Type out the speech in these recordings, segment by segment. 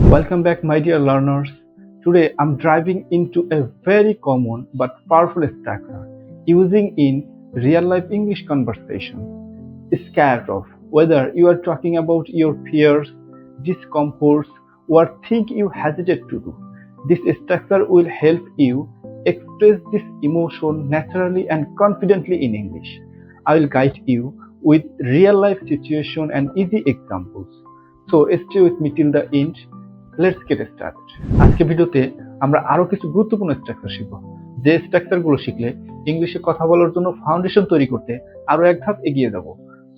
Welcome back, my dear learners. Today I'm driving into a very common but powerful structure using in real life English conversation. Scared of whether you are talking about your fears, discomforts, or things you hesitate to do. This structure will help you express this emotion naturally and confidently in English. I will guide you with real life situation and easy examples. So stay with me till the end. Let's get started. আজকে ভিডিওতে আমরা আরো কিছু গুরুত্বপূর্ণ structure শিখব, যে স্ট্রাকচারগুলো শিখলে ইংলিশে কথা বলার জন্য ফাউন্ডেশন তৈরি করতে আরো এক ধাপ এগিয়ে যাব।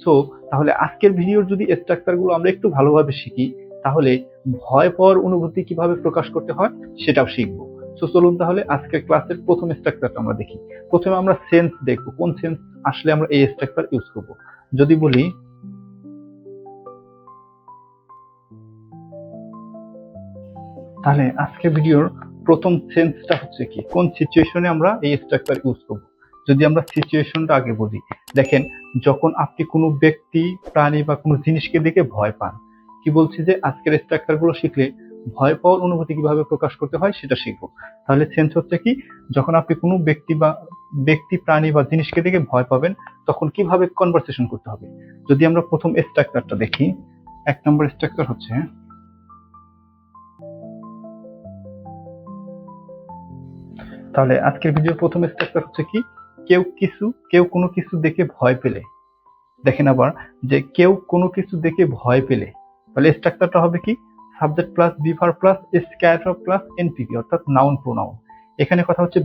সো তাহলে আজকের ভিডিওর যদি স্ট্রাকচারগুলো আমরা একটু ভালোভাবে শিখি, তাহলে ভয় পাওয়ার অনুভূতি কিভাবে প্রকাশ করতে হয় সেটাও শিখবো। সো চলুন তাহলে আজকের ক্লাসের প্রথম স্ট্রাকচারটা আমরা দেখি। প্রথমে আমরা সেন্স দেখবো, কোন সেন্স আসলে আমরা এই স্ট্রাকচার ইউজ করব। যদি বলি তাহলে আজকে ভিডিওর প্রথম সেন্সটা হচ্ছে কি, কোন সিচুয়েশনে আমরা এই স্ট্রাকচার ইউজ করব। যদি আমরা সিচুয়েশনটা আগে বুঝি, দেখেন যখন আপনি কোনো ব্যক্তি, প্রাণী বা কোনো জিনিসকে দেখে ভয় পান, কি বলছি যে আজকের স্ট্রাকচারগুলো শিখলে ভয় পাওয়ার অনুভূতি কিভাবে প্রকাশ করতে হয় সেটা শিখবো। তাহলে সেন্স হচ্ছে কি, যখন আপনি কোনো ব্যক্তি, প্রাণী বা জিনিসকে দেখে ভয় পাবেন, তখন কিভাবে কনভারসেশন করতে হবে। যদি আমরা প্রথম স্ট্রাকচারটা দেখি, 1 নম্বর স্ট্রাকচার হচ্ছে, তাহলে আজকের ভিডিওর প্রথম স্ট্রাকচার হচ্ছে কি, কেউ কোনো কিছু দেখে ভয় পেলে। দেখেন আবার যে কেউ কোনো কিছু দেখে ভয় পেলে, তাহলে স্ট্রাকচারটা হবে কি, subject plus be verb plus Scat of plus NPV, অর্থাৎ নাউন প্রোনাউন। এখানে কথা হচ্ছে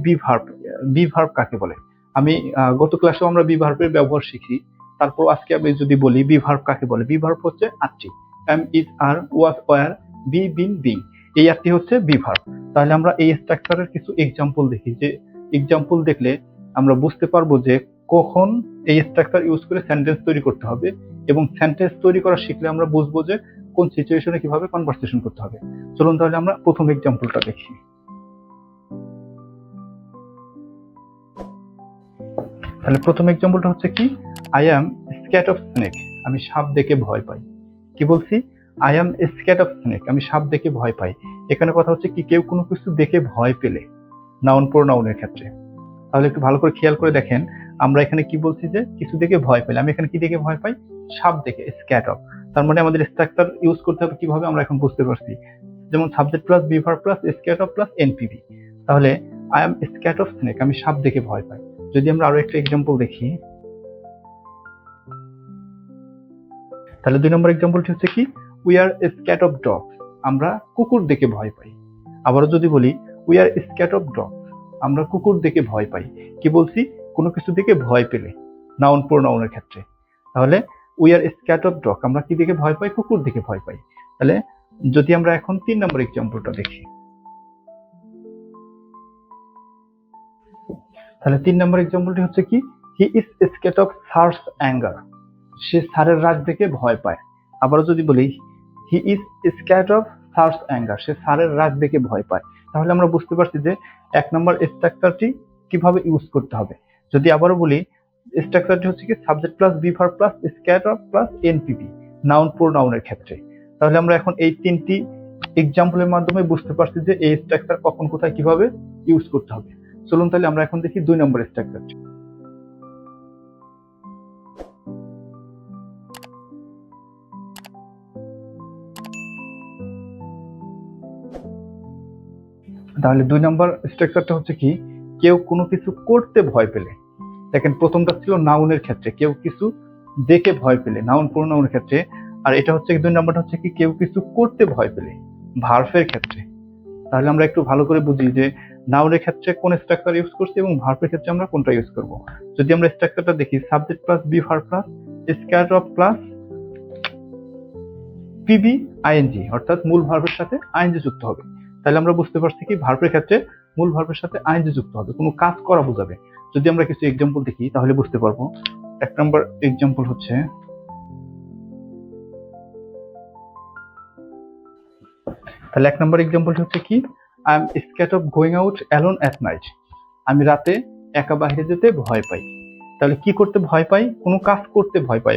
বি ভার্ব কাকে বলে। আমি গত ক্লাসেও আমরা বি ভার্বের ব্যবহার শিখি, তারপর আজকে আমি যদি বলি বি ভার্ব কাকে বলে। বি ভার্ব হচ্ছে আরটি, am is are, was were, be been being, এই আরটি হচ্ছে বি ভার্ব। তাহলে আমরা এই স্ট্রাকচারের কিছু এক্সাম্পল দেখি, যে এক্সাম্পল দেখলে আমরা বুঝতে পারবো যে কখন এই স্ট্রাকচার ইউজ করে সেন্টেন্স তৈরি করতে হবে, এবং সেন্টেন্স তৈরি করা শিখলে আমরা বুঝবো যে কোন সিচুয়েশনে কিভাবে কনভারসেশন করতে হবে। চলুন তাহলে আমরা প্রথম এক্সাম্পলটা দেখি। তাহলে প্রথম এক্সাম্পলটা হচ্ছে কি, I am Scat of snake, আমি সাপ দেখে ভয় পাই। কি বলছি, I am Scat of snake, আমি সাপ দেখে ভয় পাই। এখানে কথা হচ্ছে কি, কেউ কোনো কিছু দেখে ভয় পেলে, নাউন প্রোনাউনের ক্ষেত্রে। তাহলে একটু ভালো করে খেয়াল করে দেখেন, আমরা এখানে কি বলছি যে কিছু দেখে ভয় পাই, আমি এখানে কি দেখে ভয় পাই, সাপ দেখে, স্ক্যাট অফ। তার মানে আমাদের স্ট্রাকচার ইউজ করতে হবে কিভাবে, আমরা এখন বুঝতে পারছি। যেমন subject plus be verb plus Scat of plus NPV. তাহলে I am scared of snake, আমি সাপ দেখে ভয় পাই। যদি আমরা আরো একটা এক্সাম্পল দেখি, তাহলে 2 নম্বর এক্সাম্পলটি হচ্ছে কি, we are Scat of dogs, আমরা কুকুর দেখে ভয় পাই। আবারও যদি বলি we are Scat of dogs, আমরা কুকুর দেখে ভয় পাই। কি বলছি, কোনো কিছু দেখে ভয় পেলে, নাউন প্রোনাউনের ক্ষেত্রে। তাহলে we are Scat of dog, আমরা কি দেখে ভয় পাই, কুকুর দেখে ভয় পাই। তাহলে যদি আমরা এখন 3 নম্বর এক্সাম্পলটা দেখি, তাহলে 3 নম্বর এক্সাম্পলটি হচ্ছে কি, he is scared of sir's anger, সে স্যারের রাগ দেখে ভয় পায়। আবারও যদি বলি he is scared of sir's anger, সে স্যারের রাগ দেখে ভয় পায়। তাহলে আমরা বুঝতে পারছি যে 1 নম্বর স্ট্রাকচারটি কিভাবে ইউজ করতে হবে। যদি আবারও বলি, স্ট্রাকচারটি হচ্ছে কি, subject plus be verb plus Scat of plus NPV, noun প্রোনাউনের ক্ষেত্রে। তাহলে আমরা এখন এই 3টি এক্সাম্পলের মাধ্যমে বুঝতে পারছি যে এই স্ট্রাকচার কখন কোথায় কিভাবে ইউজ করতে হবে। চলুন তাহলে আমরা এখন দেখি 2 নম্বর স্ট্রাকচারটি। তাহলে 2 নম্বর স্ট্রাকচারটা হচ্ছে কি, কেউ কোনো কিছু করতে ভয় পেলে। দেখেন প্রথমটা ছিল নাউনের ক্ষেত্রে, কেউ কিছু দেখে ভয় পেলে, নাউন প্রোনাউনের ক্ষেত্রে। আর এটা হচ্ছে 2 নম্বরটা হচ্ছে কি, কেউ কিছু করতে ভয় পেলে, ভার্বের ক্ষেত্রে। তাহলে আমরা একটু ভালো করে বুঝি যে নাউনের ক্ষেত্রে কোন স্ট্রাকচার ইউজ করছি এবং ভার্বের ক্ষেত্রে আমরা কোনটা ইউজ করব। যদি আমরা স্ট্রাকচারটা দেখি, subject plus be verb plus Scat of plus PB ING, অর্থাৎ মূল ভার্বের সাথে আইএনজি যুক্ত হবে। তাহলে আমরা বুঝতে পারছি কি, ভার্বের ক্ষেত্রে মূল ভার্বের সাথে আইএনজি যুক্ত হবে, কোনো কাজ করা বোঝাবে। যদি আমরা কিছু এক্সাম্পল দেখি তাহলে বুঝতে পারবো। 1 নম্বর এক্সাম্পল হচ্ছে, তাহলে 1 নম্বর এক্সাম্পলটি হচ্ছে কি, I am scared of going out alone at night, আমি রাতে একা বাইরে যেতে ভয় পাই। তাহলে কি করতে ভয় পাই, কোনো কাজ করতে ভয় পাই,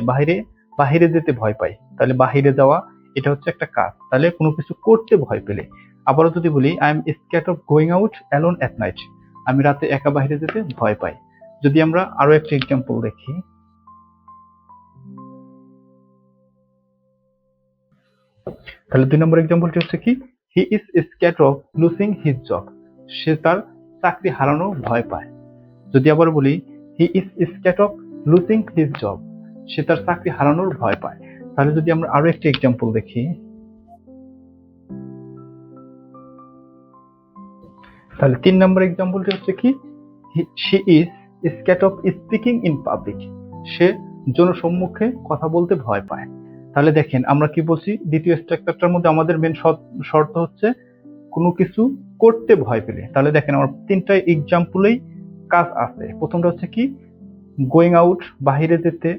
বাইরে যেতে ভয় পাই। তাহলে বাইরে যাওয়া, এটা হচ্ছে একটা কাজ। তাহলে কোনো কিছু করতে ভয় পেলে। আবারও যদি বলি I am scared of going out alone at night, আমি রাতে একা বাইরে যেতে ভয় পাই। যদি আমরা আরো একটা এক্সাম্পল দেখি, তাহলে 2 নম্বর এক্সাম্পলটি হচ্ছে কি, he is scared of losing his job, সে তার চাকরি হারানো ভয় পায়। যদি আবার বলি he is scared of losing his job, সে তার চাকরি হারানোর ভয় পায়। তাহলে যদি আমরা আরো একটা এক্সাম্পল দেখি, তাহলে 3 নম্বর এক্সাম্পলটি হচ্ছে কি, she is scared of speaking in public, সে জনসম্মুখে কথা বলতে ভয় পায়। তাহলে দেখেন আমরা কি বলছি, দ্বিতীয় স্ট্রাকচারটার মধ্যে আমাদের মেন শর্ত হচ্ছে কোনো কিছু করতে ভয় পেলে। তাহলে দেখেন আমার 3টা এক্সাম্পলেই কাজ আছে। প্রথমটা হচ্ছে কি গোয়িং আউট, বাহিরে যেতে।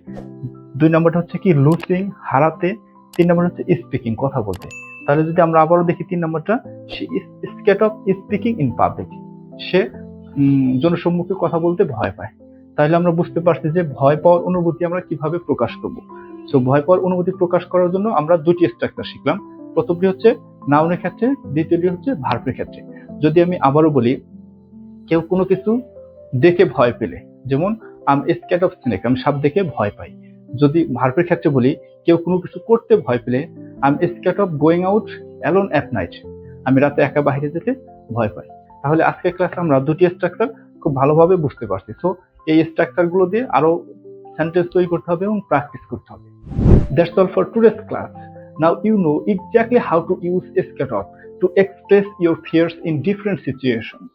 2 নম্বরটা হচ্ছে কি লুজিং, হারাতে। 3 নম্বর হচ্ছে স্পিকিং, কথা বলতে। তাহলে যদি আমরা আবারও দেখি 3 নম্বরটা, she is scared of speaking in public, সে জনসম্মুখে কথা বলতে ভয় পায়। তাহলে আমরা বুঝতে পারছি যে ভয় পাওয়ার অনুভূতি আমরা কিভাবে প্রকাশ করব। সো ভয় পাওয়ার অনুভূতি প্রকাশ করার জন্য আমরা 2টি স্ট্রাকচার শিখলাম। প্রথমটি হচ্ছে নাউনের ক্ষেত্রে, দ্বিতীয়টি হচ্ছে ভার্বের ক্ষেত্রে। যদি আমি আবারও বলি কেউ কোনো কিছু দেখে ভয় পেলে, যেমন আম স্ক্যার্ড অফ স্নেক, আমি সাপ দেখে ভয় পাই। যদি ভার্বের ক্ষেত্রে বলি কেউ কোনো কিছু করতে ভয় পেলে, I'm scared of going out alone at night, আমি রাতে একা বাইরে যেতে ভয় পাই। তাহলে আজকের ক্লাসে আমরা 2টি স্ট্রাকচার খুব ভালোভাবে বুঝতে পারছি। সো এই স্ট্রাকচার গুলো দিয়ে আরো সেন্টেন্স তৈরি করতে হবে এবং প্র্যাকটিস করতে হবে। That's all for today's class. Now you know exactly how to use scared of to express your fears in different situations.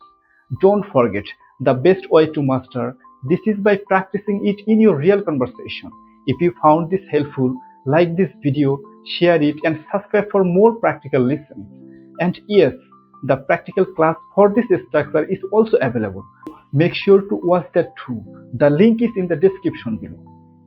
Don't forget, the best way to master this is by practicing it in your real conversation. If you found this helpful, like this video, share it and subscribe for more practical lessons. And yes, the practical class for this structure is also available. Make sure to watch that too. The link is in the description below.